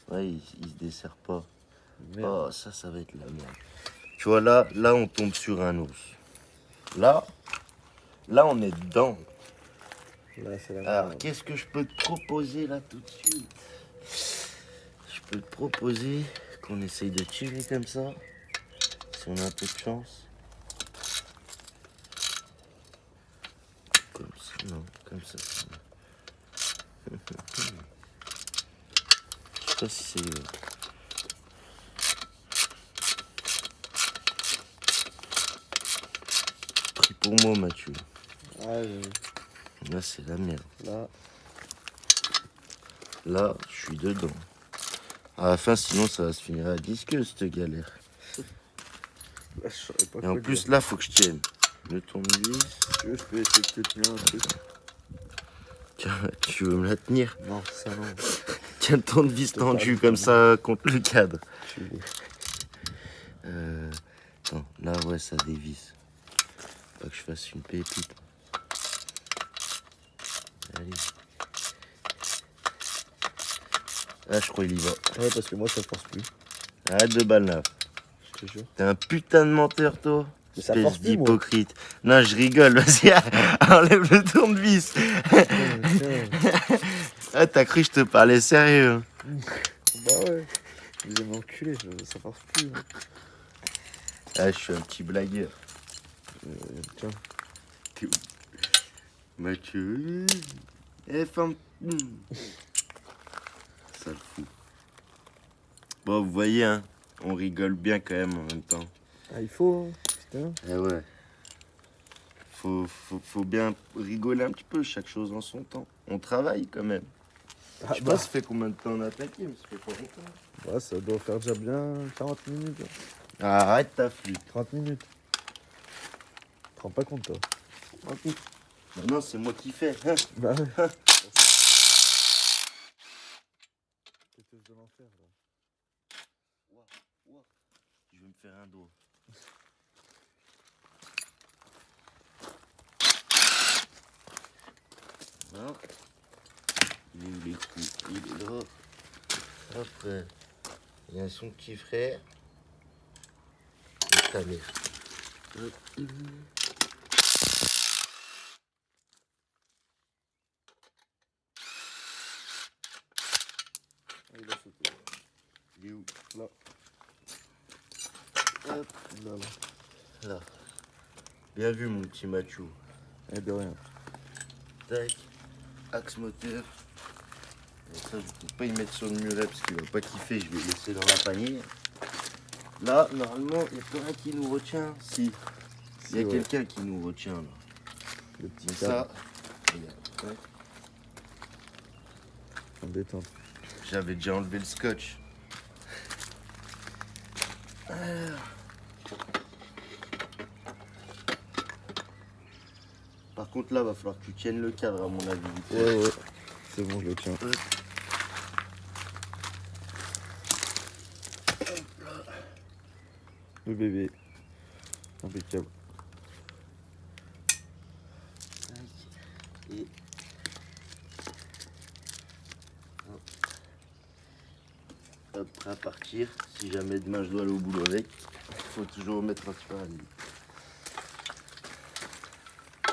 Speaker 2: Ouais, il se dessert pas.
Speaker 1: Merde.
Speaker 2: Oh, ça va être la merde. Tu vois, là, on tombe sur un os. Là, on est dedans.
Speaker 1: Là, c'est la
Speaker 2: Alors,
Speaker 1: merde.
Speaker 2: qu'est-ce que je peux te proposer là tout de suite? Je peux te proposer qu'on essaye de tirer comme ça. Si on a un peu de chance. Comme ça, non, comme ça. Je sais pas si c'est... Pris pour moi, Mathieu.
Speaker 1: Ah,
Speaker 2: Là, c'est la merde.
Speaker 1: là,
Speaker 2: Je suis dedans. À la fin, sinon, ça va se finir à disque, cette galère.
Speaker 1: je saurais pas
Speaker 2: Et
Speaker 1: quoi
Speaker 2: en
Speaker 1: dire.
Speaker 2: plus, là, faut que je tienne. Le tournevis.
Speaker 1: Si tu veux, je peux essayer de te tenir un truc.
Speaker 2: Tiens, tu veux me la tenir?
Speaker 1: Non, ça non.
Speaker 2: Tiens, le tournevis
Speaker 1: te
Speaker 2: tendu
Speaker 1: perds,
Speaker 2: comme ça contre le cadre.
Speaker 1: Tu veux.
Speaker 2: Attends, là, ouais, ça dévisse. Pas que je fasse une pépite. Allez. Ah, je crois qu'il y va.
Speaker 1: Ouais, parce que moi, ça force plus.
Speaker 2: Arrête de balles.
Speaker 1: Je te jure.
Speaker 2: T'es un putain de menteur, toi.
Speaker 1: Mais ça
Speaker 2: Espèce
Speaker 1: force plus, moi.
Speaker 2: d'hypocrite. Non, je rigole. Vas-y, enlève le tournevis. Ah, t'as cru que je te parlais sérieux?
Speaker 1: Bah ouais. Vous allez m'enculer, ça force plus. Hein.
Speaker 2: Ah, je suis un petit blagueur.
Speaker 1: Tiens.
Speaker 2: T'es où? Mathieu. Eh, femme. Ça le fout. Bon, vous voyez, hein, on rigole bien quand même en même temps.
Speaker 1: Ah, il faut, hein. Putain.
Speaker 2: Eh ouais. Faut bien rigoler un petit peu, chaque chose en son temps. On travaille quand même.
Speaker 1: Ah,
Speaker 2: Je sais pas, ça fait combien de temps on a attaqué, mais ça fait pas longtemps.
Speaker 1: Ouais, ça doit faire déjà bien 40 minutes. Hein.
Speaker 2: Ah, arrête ta flûte.
Speaker 1: 30 minutes. Tu te rends pas compte, toi?
Speaker 2: Bah non, c'est moi qui fais. Hein.
Speaker 1: Bah ouais. Qu'est-ce de l'enfer, là?
Speaker 2: Je vais me faire un dos. Voilà. Il est où les coups? Il est là. Après, il y a son petit frère. Et ta mère. Hop.
Speaker 1: Il a sauté.
Speaker 2: Il est où?
Speaker 1: Là.
Speaker 2: Hop,
Speaker 1: Là, là.
Speaker 2: là. Bien vu mon petit Mathieu.
Speaker 1: Et de rien.
Speaker 2: Tac. Axe moteur. Et ça, je ne peux pas y mettre sur le muret parce qu'il va pas kiffer. Je vais le laisser dans la panière. Là, normalement, il n'y a plus rien qui nous retient. Si. Il y a
Speaker 1: ouais.
Speaker 2: quelqu'un qui nous retient là.
Speaker 1: Le petit
Speaker 2: Mais
Speaker 1: câble.
Speaker 2: ça, regarde. Tac.
Speaker 1: En détente.
Speaker 2: J'avais déjà enlevé le scotch. Par contre, là, va falloir que tu tiennes le cadre, à mon avis.
Speaker 1: Ouais, ouais. C'est bon, je le tiens. Le bébé. Impeccable.
Speaker 2: Et hop, prêt à partir. Si jamais demain je dois aller au boulot avec, il faut toujours mettre un super à lui.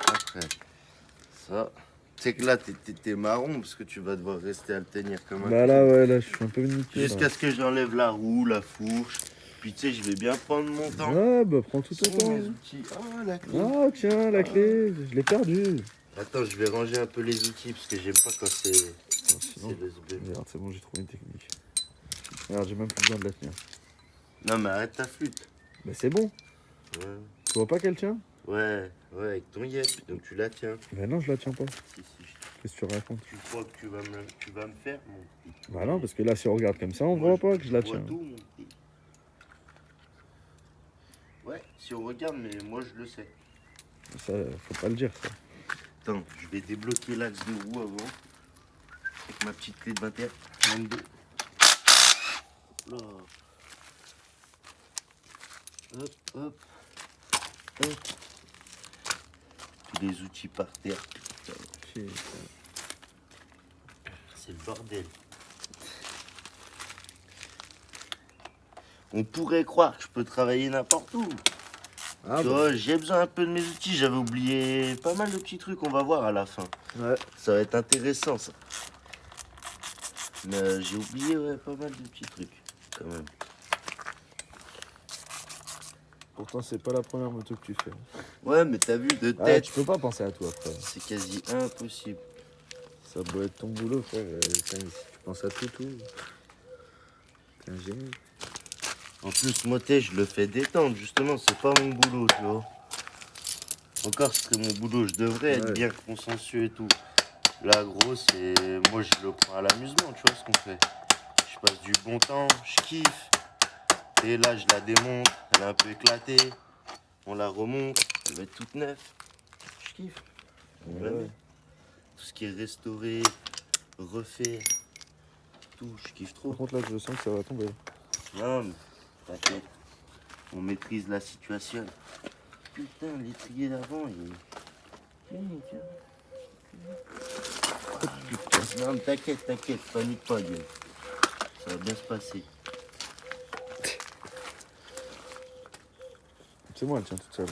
Speaker 2: Après, ça. Tu sais que là, t'es marron parce que tu vas devoir rester à le tenir comme un
Speaker 1: Bah là, ouais, là, je suis un peu niqué.
Speaker 2: jusqu'à ce que j'enlève la roue, la fourche. Puis tu sais, je vais bien prendre mon temps.
Speaker 1: Ah, bah prends tout ton
Speaker 2: Sont mes
Speaker 1: temps.
Speaker 2: outils. Ah, la clé.
Speaker 1: Ah, tiens, la clé, je l'ai perdue.
Speaker 2: Attends, je vais ranger un peu les outils parce que j'aime pas quand c'est
Speaker 1: Sinon,
Speaker 2: USB.
Speaker 1: regarde, c'est bon, j'ai trouvé une technique. Regarde, j'ai même plus besoin de la tenir.
Speaker 2: Non, mais arrête ta flûte.
Speaker 1: Bah c'est bon.
Speaker 2: Ouais,
Speaker 1: Tu vois pas qu'elle tient?
Speaker 2: ouais, avec ton yep, donc tu la tiens.
Speaker 1: Bah non, je la tiens pas.
Speaker 2: Si, si,
Speaker 1: Qu'est-ce que tu racontes?
Speaker 2: tu crois que tu vas me faire, mon petit.
Speaker 1: Bah non, parce que là, si on regarde comme ça, on
Speaker 2: Moi,
Speaker 1: voit pas que je la
Speaker 2: vois
Speaker 1: tiens.
Speaker 2: tout, mon petit. Ouais, si on regarde, mais moi je le sais.
Speaker 1: Ça, faut pas le dire, ça.
Speaker 2: Attends, je vais débloquer l'axe de roue avant. Avec ma petite clé de 21, 22. Là. Hop, hop, hop. Tous les outils par terre. Putain, c'est le bordel. On pourrait croire que je peux travailler n'importe où.
Speaker 1: Ah
Speaker 2: Tu
Speaker 1: bah.
Speaker 2: vois, j'ai besoin un peu de mes outils. J'avais oublié pas mal de petits trucs. On va voir à la fin.
Speaker 1: Ouais.
Speaker 2: Ça va être intéressant, ça. Mais j'ai oublié ouais, pas mal de petits trucs, quand même.
Speaker 1: Pourtant, c'est pas la première moto que tu fais.
Speaker 2: Ouais, mais t'as vu, de
Speaker 1: Ah,
Speaker 2: tête,
Speaker 1: tu peux pas penser à toi, frère.
Speaker 2: c'est quasi impossible.
Speaker 1: Ça doit être ton boulot, frère. Tu penses à tout. T'es un génie.
Speaker 2: En plus, moi, je le fais détendre, justement. C'est pas mon boulot, tu vois. Encore, ce serait mon boulot. Je devrais être
Speaker 1: Ouais.
Speaker 2: bien consensueux et tout. Là, gros, c'est... Moi, je le prends à l'amusement, tu vois ce qu'on fait. Je passe du bon temps, je kiffe. Et là, je la démonte. Elle est un peu éclatée. On la remonte. Elle va être toute neuve. Je kiffe.
Speaker 1: Ouais.
Speaker 2: Tout ce qui est restauré, refait, tout, je kiffe trop.
Speaker 1: Par contre, là, je sens que ça va tomber.
Speaker 2: Non, mais t'inquiète, on maîtrise la situation. Putain, l'étrier d'avant, il est... Putain, non, mais t'inquiète, panique pas, Dieu. Ça va bien se passer.
Speaker 1: C'est moi, elle tient toute seule.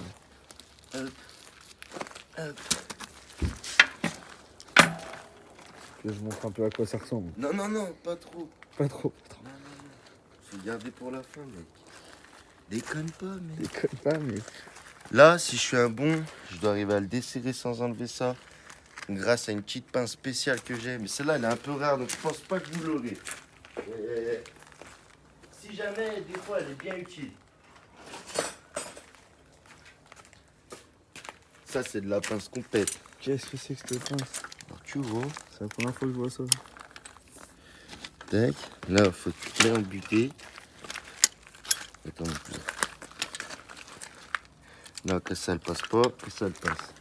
Speaker 2: Hop, hop.
Speaker 1: Que je montre un peu à quoi ça ressemble.
Speaker 2: Non, pas trop.
Speaker 1: Pas trop.
Speaker 2: Non. Faut garder pour la fin, mec. Déconne pas, mec.
Speaker 1: Déconne pas, mais.
Speaker 2: Là, si je suis un bon, je dois arriver à le desserrer sans enlever ça. Grâce à une petite pince spéciale que j'ai. Mais celle-là, elle est un peu rare, donc je pense pas que vous l'aurez. Si jamais, des fois, elle est bien utile. Ça, c'est de la pince complète.
Speaker 1: Qu'est-ce que c'est que cette pince?
Speaker 2: Alors, tu vois.
Speaker 1: C'est la première fois que je vois ça.
Speaker 2: Tac. Là, faut que tu te mets en butée. Attends, là, que ça, elle passe pas. Que ça, elle passe.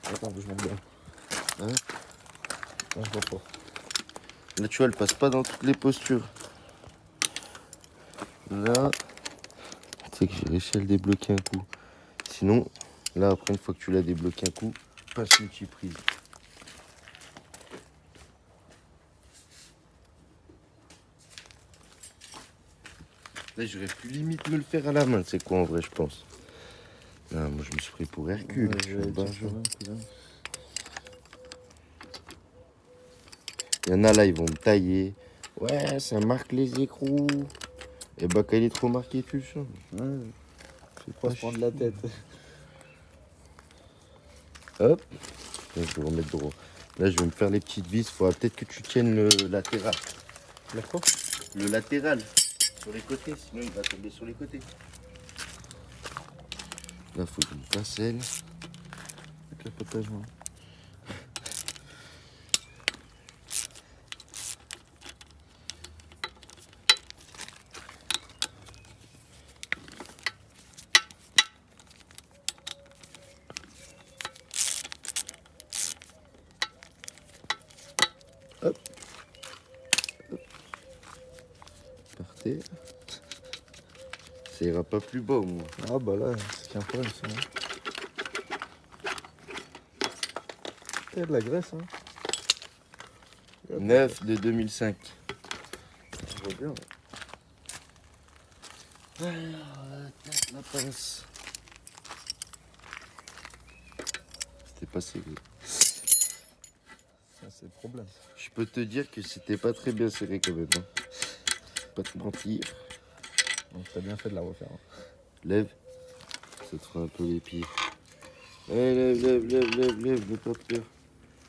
Speaker 1: Attends, je monte bien.
Speaker 2: Hein?
Speaker 1: Non, je vois pas.
Speaker 2: Là, tu vois, elle passe pas dans toutes les postures. Là, tu sais que j'ai réussi à le débloquer un coup. Sinon, là, après, une fois que tu l'as débloqué un coup, passe multiprise. Là, j'aurais pu limite me le faire à la main, c'est quoi en vrai, je pense. Ah, moi je me suis pris pour Hercule.
Speaker 1: Ouais,
Speaker 2: je suis
Speaker 1: j'allais
Speaker 2: un
Speaker 1: dire
Speaker 2: barjot.
Speaker 1: ça, cousin.
Speaker 2: Il y en a là, ils vont me tailler. Ouais, ça marque les écrous. Et bah, quand il est trop marqué, tu le changes.
Speaker 1: Ouais. Faut pas se prendre la tête.
Speaker 2: Hop. Là, je vais remettre droit. Là, je vais me faire les petites vis. Faudra peut-être que tu tiennes le latéral.
Speaker 1: La quoi?
Speaker 2: Le latéral. Sur les côtés, sinon il va tomber sur les côtés. Là, faut une pincelle.
Speaker 1: Avec la potage, moi.
Speaker 2: Hop. Hop. Partez. Ça ira pas plus bas, moi.
Speaker 1: Ah bah là, c'est qu'il y a un problème, ça. Il y a de la graisse, hein.
Speaker 2: 9 de 2005.
Speaker 1: Je vois bien.
Speaker 2: La pince. C'était pas serré.
Speaker 1: Ça, c'est le problème.
Speaker 2: Je peux te dire que c'était pas très bien serré quand même. Hein. Pas te mentir.
Speaker 1: Donc t'as bien fait de la refaire. Hein.
Speaker 2: Lève. Ça te fera un peu les pieds. Allez, lève, n'aie pas peur.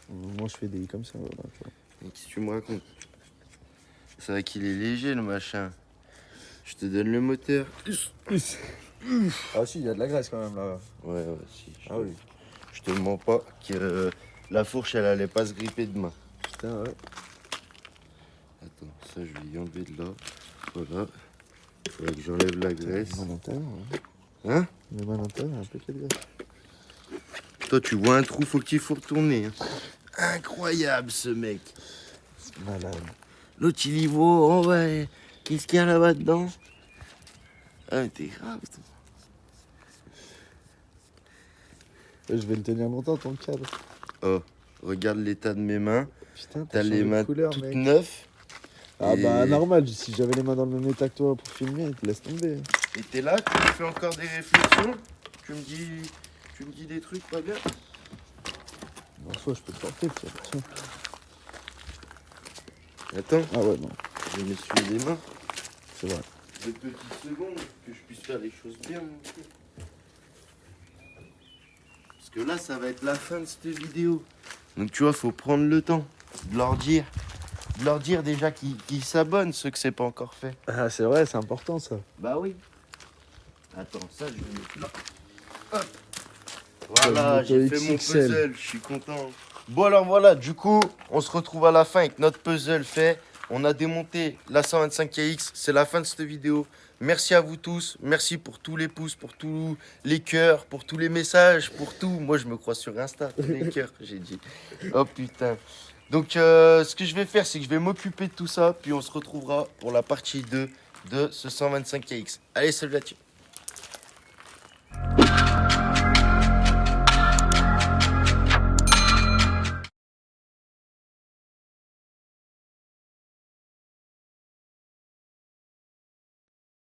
Speaker 1: Moi, je fais des comme ça, voilà, tu vois.
Speaker 2: Mais qu'est-ce que tu me racontes? C'est vrai qu'il est léger le machin. Je te donne le moteur.
Speaker 1: Ah si, il y a de la graisse quand même là.
Speaker 2: Ouais, si.
Speaker 1: Ah oui.
Speaker 2: Je te mens pas que la fourche elle allait pas se gripper demain.
Speaker 1: Putain, ouais.
Speaker 2: Attends, ça je vais y enlever de là. Voilà. Il faudrait que j'enlève la graisse.
Speaker 1: Même à l'intérieur, hein.
Speaker 2: Hein?
Speaker 1: Même à l'intérieur, un peu de graisse.
Speaker 2: Toi tu vois un trou, faut qu'il faut retourner. Hein. Incroyable ce mec.
Speaker 1: C'est malade.
Speaker 2: L'autre il y va, oh ouais, qu'est-ce qu'il y a là-bas dedans? Ah mais t'es grave toi.
Speaker 1: Je vais le tenir longtemps ton cadre.
Speaker 2: Oh, regarde l'état de mes mains.
Speaker 1: Putain,
Speaker 2: T'as les
Speaker 1: changé de
Speaker 2: mains
Speaker 1: couleur,
Speaker 2: toutes
Speaker 1: mec.
Speaker 2: neuves.
Speaker 1: Ah
Speaker 2: Et-
Speaker 1: bah normal, si j'avais les mains dans le même état que toi pour filmer, laisse tomber.
Speaker 2: Et t'es là, tu me fais encore des réflexions. Tu me dis des trucs pas bien.
Speaker 1: En soi, je peux te porter, tiens.
Speaker 2: Attends,
Speaker 1: Ah ouais, non,
Speaker 2: je vais m'essuyer les mains.
Speaker 1: c'est vrai.
Speaker 2: 2 petites secondes que je puisse faire les choses bien. mon gars. Parce que là, ça va être la fin de cette vidéo. Donc tu vois, faut prendre le temps de leur dire. De leur dire déjà qu'ils s'abonnent, ceux que c'est pas encore fait.
Speaker 1: Ah c'est vrai, c'est important ça.
Speaker 2: Bah oui. Attends, ça je vais mettre là. Hop. Voilà,
Speaker 1: Moto
Speaker 2: j'ai fait mon
Speaker 1: XXL.
Speaker 2: puzzle, je suis content. Bon alors voilà, du coup, on se retrouve à la fin avec notre puzzle fait. On a démonté la 125KX, c'est la fin de cette vidéo. Merci à vous tous, merci pour tous les pouces, pour tous les cœurs, pour tous les messages, pour tout. Moi je me crois sur Insta, tous les cœurs, j'ai dit. Oh putain. Donc ce que je vais faire, c'est que je vais m'occuper de tout ça, puis on se retrouvera pour la partie 2 de ce 125KX. Allez, salut la team.